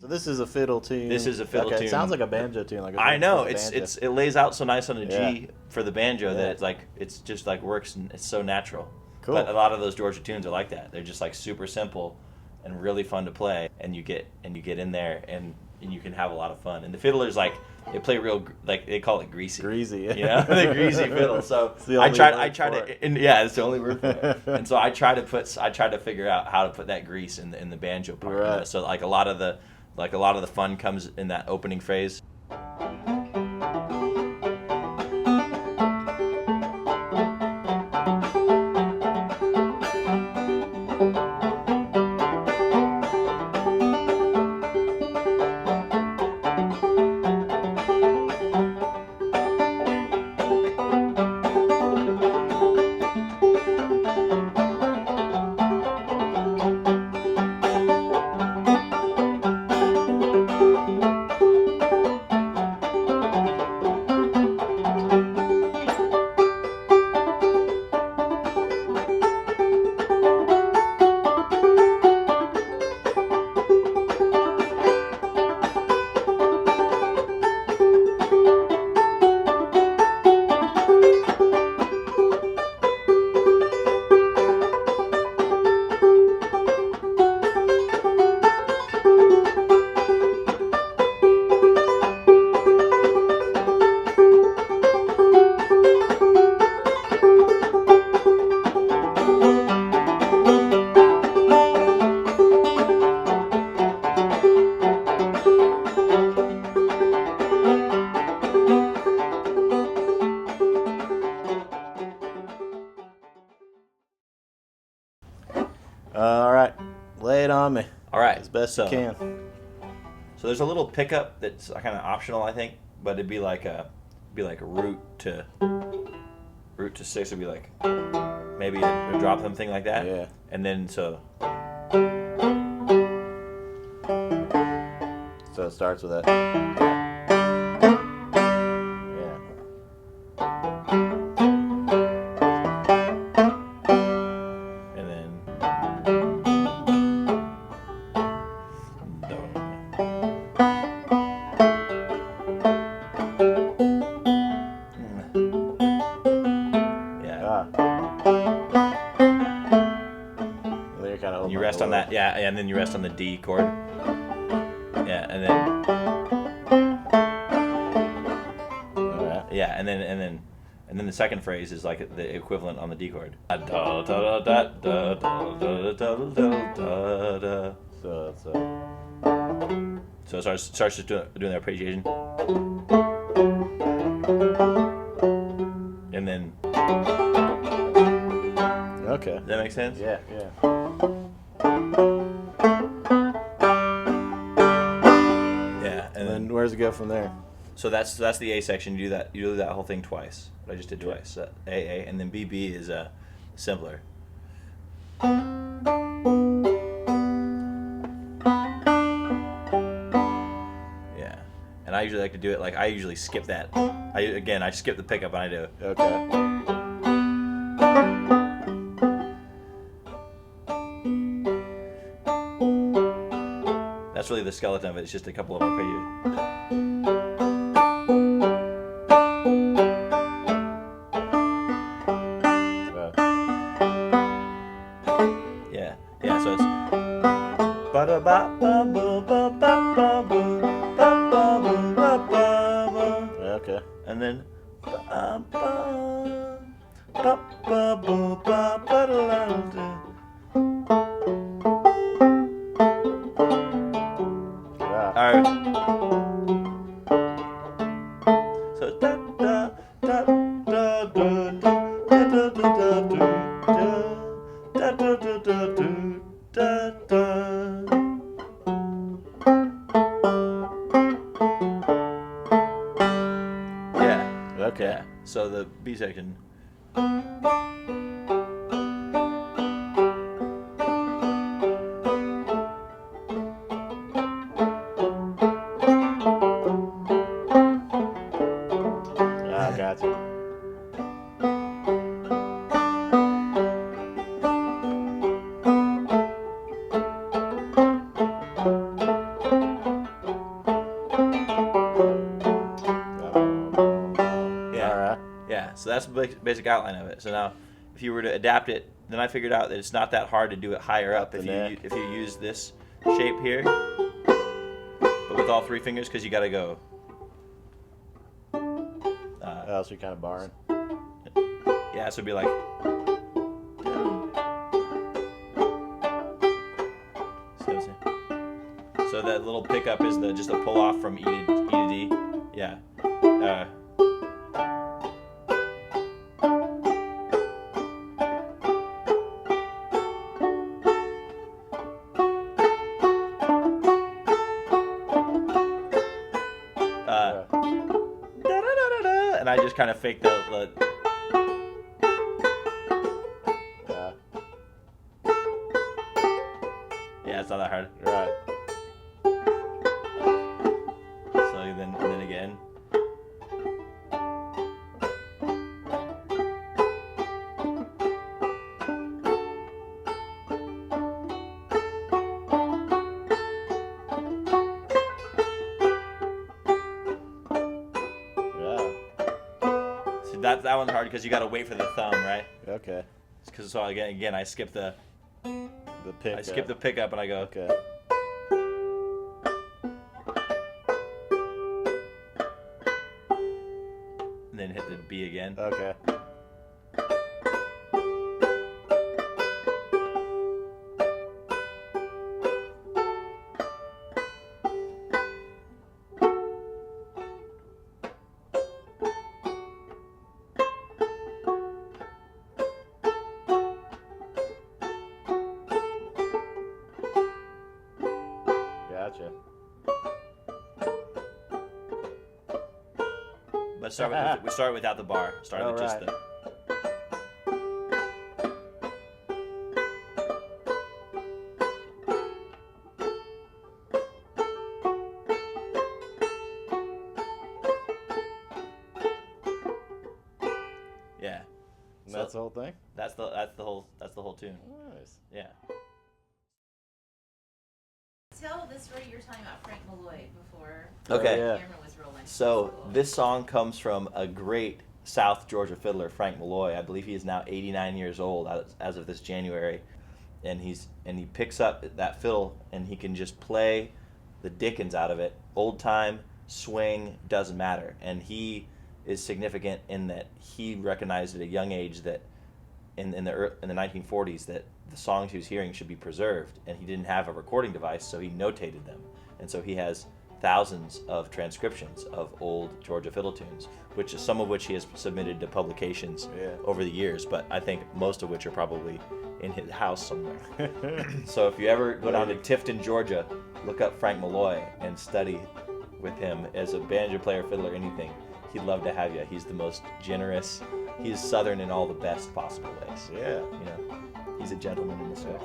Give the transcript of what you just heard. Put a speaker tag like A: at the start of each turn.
A: So this is a fiddle tune.
B: This is a fiddle tune.
A: It sounds like a banjo tune. Like
B: I know it lays out so nice on a G for the banjo that it's just like works and it's so natural.
A: Cool.
B: But a lot of those Georgia tunes are like that. They're just like super simple and really fun to play, and you get in there and you can have a lot of fun. And the fiddlers they play real, like they call it greasy.
A: Greasy,
B: you know, the greasy fiddle. So I try to, it's the only word for it. And so I try to figure out how to put that grease in the banjo part.
A: Right.
B: You know? So like a lot of the fun comes in that opening phrase.
A: All right, lay it on me.
B: All right,
A: as best you can.
B: So there's a little pickup that's kind of optional, I think, but it'd be like a root to six. It'd be like maybe a drop them thing like that.
A: Yeah.
B: And then so
A: it starts with that. Yeah.
B: And then do. Yeah.
A: Then you're kind of
B: you rest on that, and then you rest on the D chord. Yeah, and then yeah, and then the second phrase is like the equivalent on the D chord. So it starts just doing the arpeggiation, and then.
A: Okay.
B: Does that make sense?
A: Yeah.
B: Yeah, and
A: then where does it go from there?
B: So that's the A section. You do that whole thing twice. What I just did twice. A, and then B is simpler. Yeah, and I usually like to do it I usually skip that. I skip the pickup and I do.
A: Okay.
B: That's really the skeleton of it. It's just a couple of arpeggios. Yeah, so it's
A: okay.
B: And then alright. So da da da da da da da da da da da da. Yeah.
A: Okay.
B: Yeah. So the B section.
A: Gotcha.
B: that's the basic outline of it. So now, if you were to adapt it, then I figured out that it's not that hard to do it higher up if you use this shape here, but with all 3 fingers, because you got to go.
A: Oh, so you're kind of barring.
B: Yeah, so it'd be like. So that little pickup is just a pull off from E to D. Yeah. And I just kind of faked the yeah, it's not that hard.
A: Right.
B: So then again. That one's hard because you got to wait for the thumb, right?
A: Okay.
B: Because so again, I skip the
A: pick.
B: I skip the pickup and I go.
A: Okay.
B: And then hit the B again.
A: Okay. Gotcha.
B: Let's start we start without the bar. Start with just the. Yeah.
A: And that's the whole thing?
B: That's the whole tune.
A: Nice.
B: Yeah.
C: Tell the story you were talking about Frank Malloy before
B: Okay.
C: the camera was rolling.
B: So this song comes from a great South Georgia fiddler, Frank Malloy. I believe he is now 89 years old as of this January, and he picks up that fiddle and he can just play the dickens out of it. Old time, swing, doesn't matter. And he is significant in that he recognized at a young age that in the 1940s that the songs he was hearing should be preserved, and he didn't have a recording device, so he notated them. And so he has thousands of transcriptions of old Georgia fiddle tunes, some of which he has submitted to publications over the years, but I think most of which are probably in his house somewhere. So if you ever go down to Tifton, Georgia, look up Frank Malloy and study with him as a banjo player, fiddler, anything. He'd love to have you. He's the most generous. He's Southern in all the best possible ways.
A: Yeah.
B: You know, he's a gentleman in this way.